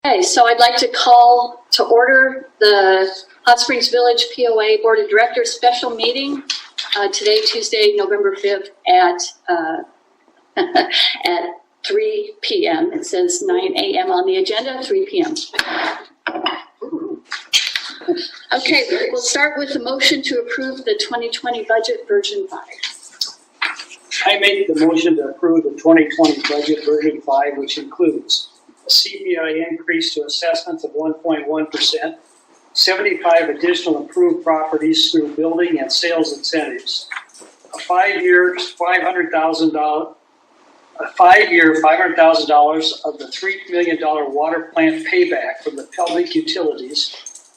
Okay, so I'd like to call to order the Hot Springs Village POA Board of Directors special meeting today, Tuesday, November 5th at 3 p.m. It says 9 a.m. on the agenda, 3 p.m. Okay, we'll start with the motion to approve the 2020 budget version 5. I make the motion to approve the 2020 budget version 5, which includes a CPI increase to assessments of 1.1%, 75 additional improved properties through building and sales incentives, a 5-year $500,000 of the $3 million water plant payback from the public utilities.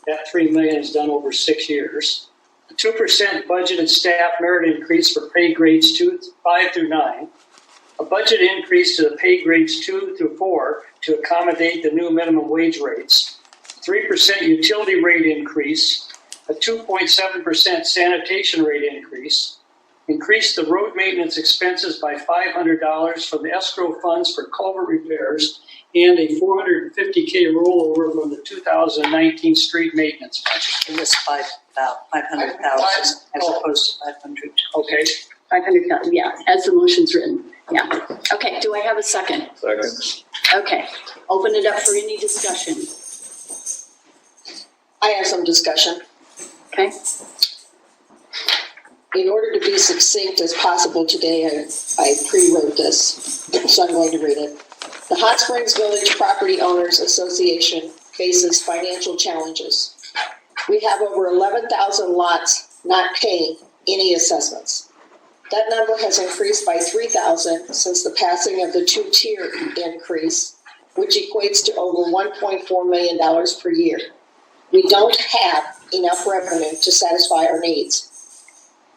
That $3 million is done over 6 years. A 2% budgeted staff merit increase for pay grades 5 through 9. A budget increase to the pay grades 2 through 4 to accommodate the new minimum wage rates. 3% utility rate increase. A 2.7% sanitation rate increase. Increase the road maintenance expenses by $500 from the escrow funds for culvert repairs, and a $450K rollover from the 2019 street maintenance budget. It was 500,000 as opposed to 500. Okay. 500,000, yeah, as the motion's written. Yeah. Okay, do I have a second? Second. Okay, open it up for any discussion. I have some discussion. Okay. In order to be succinct as possible today, I pre-wrote this, so I'm going to read it. The Hot Springs Village Property Owners Association faces financial challenges. We have over 11,000 lots not paying any assessments. That number has increased by 3,000 since the passing of the 2-tier increase, which equates to over $1.4 million per year. We don't have enough revenue to satisfy our needs.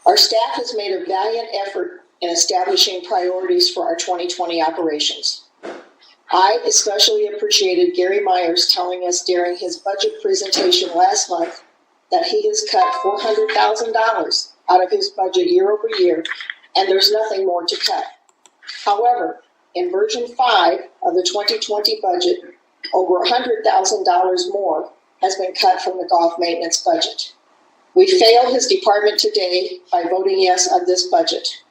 Our staff has made a valiant effort in establishing priorities for our 2020 operations. I especially appreciated Gary Myers telling us during his budget presentation last month that he has cut $400,000 out of his budget year over year, and there's nothing more to cut. However, in version 5 of the 2020 budget, over $100,000 more has been cut from the golf maintenance budget. We failed his department today by voting yes on this budget.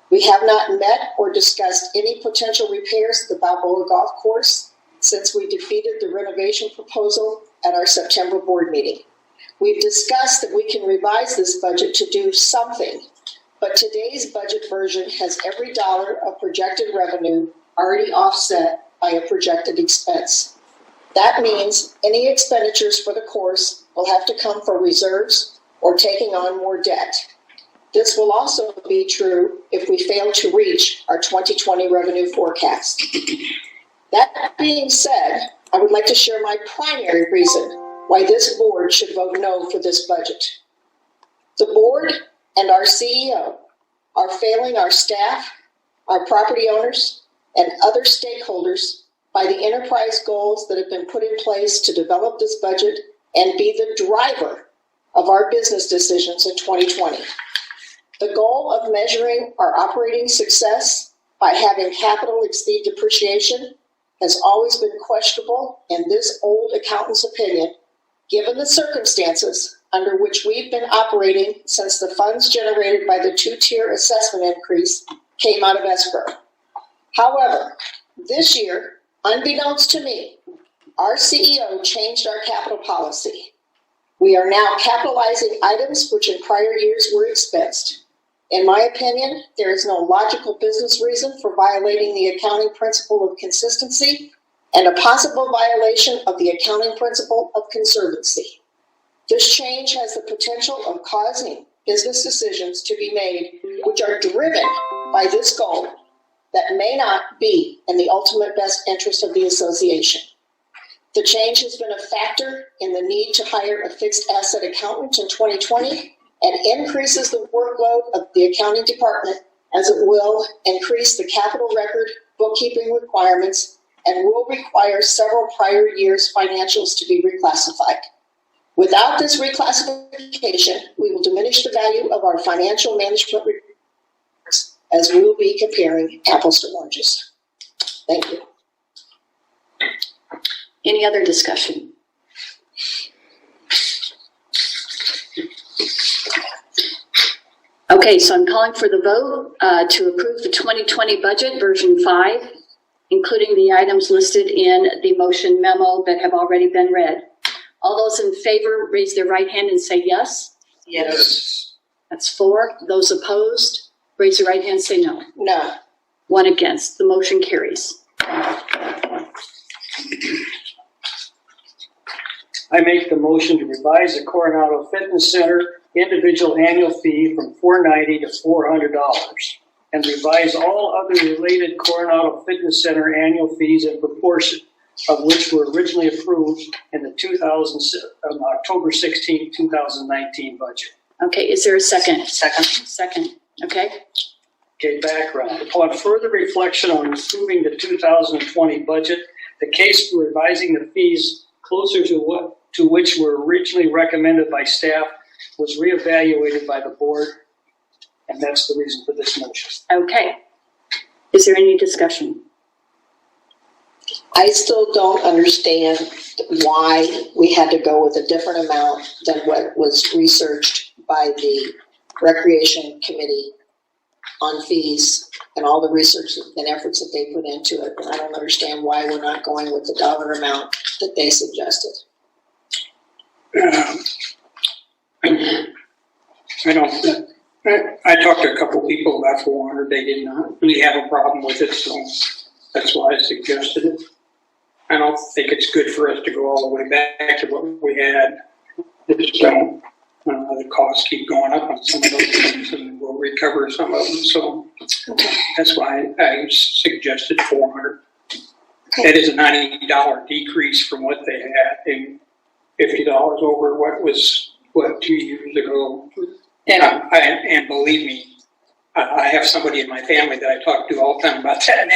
We have not met or discussed any potential repairs at the Balboa Golf Course since we defeated the renovation proposal at our September board meeting. We've discussed that we can revise this budget to do something, but today's budget version has every dollar of projected revenue already offset by a projected expense. That means any expenditures for the course will have to come from reserves or taking on more debt. This will also be true if we fail to reach our 2020 revenue forecast. That being said, I would like to share my primary reason why this board should vote no for this budget. The board and our CEO are failing our staff, our property owners, and other stakeholders by the enterprise goals that have been put in place to develop this budget and be the driver of our business decisions in 2020. The goal of measuring our operating success by having capital exceed depreciation has always been questionable in this old accountant's opinion, given the circumstances under which we've been operating since the funds generated by the 2-tier assessment increase came out of escrow. However, this year, unbeknownst to me, our CEO changed our capital policy. We are now capitalizing items which in prior years were expensed. In my opinion, there is no logical business reason for violating the accounting principle of consistency and a possible violation of the accounting principle of conservancy. This change has the potential of causing business decisions to be made which are driven by this goal that may not be in the ultimate best interest of the association. The change has been a factor in the need to hire a fixed asset accountant in 2020 and increases the workload of the accounting department, as it will increase the capital record bookkeeping requirements and will require several prior years' financials to be reclassified. Without this reclassification, we will diminish the value of our financial management reports, as we will be comparing apples to oranges. Thank you. Any other discussion? Okay, so I'm calling for the vote to approve the 2020 budget version 5, including the items listed in the motion memo that have already been read. All those in favor, raise their right hand and say yes. Yes. That's 4. Those opposed, raise your right hand and say no. No. 1 against. The motion carries. I make the motion to revise the Coronado Fitness Center individual annual fee from $490 to $400 and revise all other related Coronado Fitness Center annual fees in proportion of which were originally approved in the October 16, 2019 budget. Okay, is there a second? Second. Second, okay. Okay, background. Upon further reflection on approving the 2020 budget, the case for revising the fees closer to which were originally recommended by staff was reevaluated by the board, and that's the reason for this motion. Okay. Is there any discussion? I still don't understand why we had to go with a different amount than what was researched by the Recreation Committee on fees and all the research and efforts that they put into it. And I don't understand why we're not going with the dollar amount that they suggested. I talked to a couple people about 400. They did not really have a problem with it, so that's why I suggested it. I don't think it's good for us to go all the way back to what we had. So the costs keep going up on some of those things, and we'll recover some of them. So that's why I suggested 400. That is a $90 decrease from what they had, and $50 over what was 2 years ago. And believe me, I have somebody in my family that I talk to all the time about that,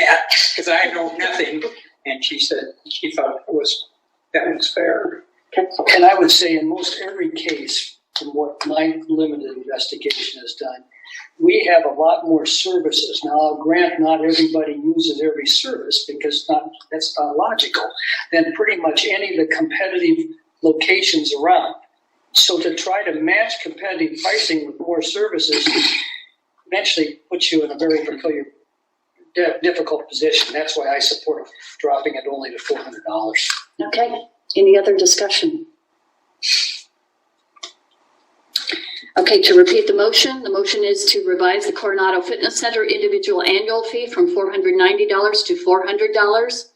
because I know nothing. And she said she thought that was fair. And I would say in most every case, from what my limited investigation has done, we have a lot more services. Now, I'll grant not everybody uses every service because that's not logical, than pretty much any of the competitive locations around. So to try to match competitive pricing with more services eventually puts you in a very peculiar, difficult position. That's why I support dropping it only to $400. Okay, any other discussion? Okay, to repeat the motion is to revise the Coronado Fitness Center individual annual fee from $490 to $400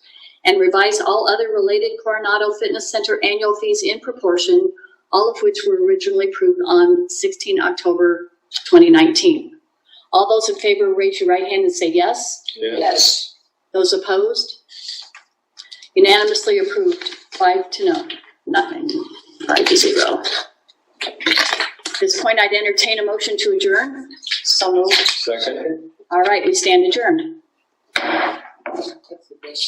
and revise all other related Coronado Fitness Center annual fees in proportion, all of which were originally approved on 16 October 2019. All those in favor, raise your right hand and say yes. Yes. Those opposed? Unanimously approved, 5 to no, nothing, 5 to 0. At this point, I'd entertain a motion to adjourn. So moved. Second. All right, we stand adjourned.